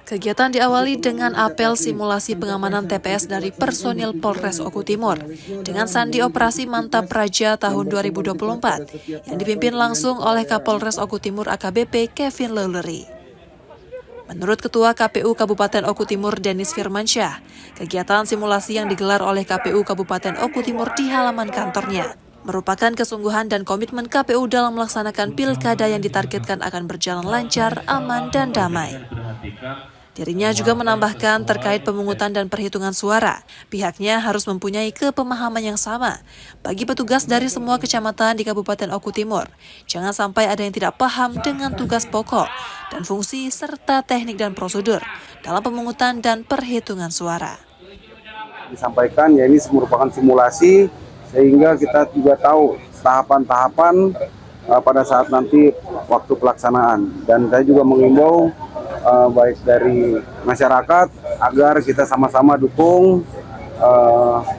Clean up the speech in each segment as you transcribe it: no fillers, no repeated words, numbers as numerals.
Kegiatan diawali dengan apel simulasi pengamanan TPS dari personil Polres Oku Timur dengan sandi operasi Mantap Praja tahun 2024 yang dipimpin langsung oleh Kapolres Oku Timur AKBP Kevin Leulery. Menurut Ketua KPU Kabupaten Oku Timur Denis Firmansyah, kegiatan simulasi yang digelar oleh KPU Kabupaten Oku Timur di halaman kantornya merupakan kesungguhan dan komitmen KPU dalam melaksanakan pilkada yang ditargetkan akan berjalan lancar, aman, dan damai. Dirinya juga menambahkan terkait pemungutan dan perhitungan suara, pihaknya harus mempunyai kepemahaman yang sama bagi petugas dari semua kecamatan di Kabupaten Oku Timur. Jangan sampai ada yang tidak paham dengan tugas pokok dan fungsi serta teknik dan prosedur dalam pemungutan dan perhitungan suara. Disampaikan ya ini merupakan simulasi sehingga kita juga tahu tahapan-tahapan pada saat nanti waktu pelaksanaan, dan saya juga mengimbau baik dari masyarakat agar kita sama-sama dukung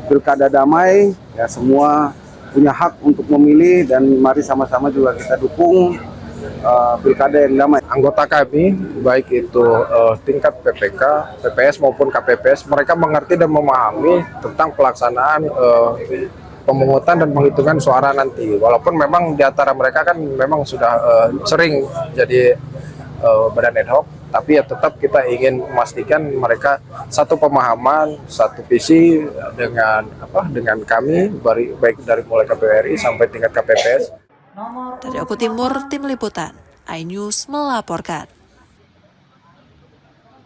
pilkada damai, ya semua punya hak untuk memilih dan mari sama-sama juga kita dukung pilkada yang damai. Anggota kami, baik itu tingkat PPK, PPS maupun KPPS, mereka mengerti dan memahami tentang pelaksanaan pemungutan dan penghitungan suara nanti. Walaupun memang di antara mereka kan memang sudah sering jadi badan ad hoc, tapi ya tetap kita ingin memastikan mereka satu pemahaman, satu visi dengan kami, baik dari mulai KPU RI sampai tingkat KPPS. Dari Oku Timur, Tim Liputan, iNews melaporkan.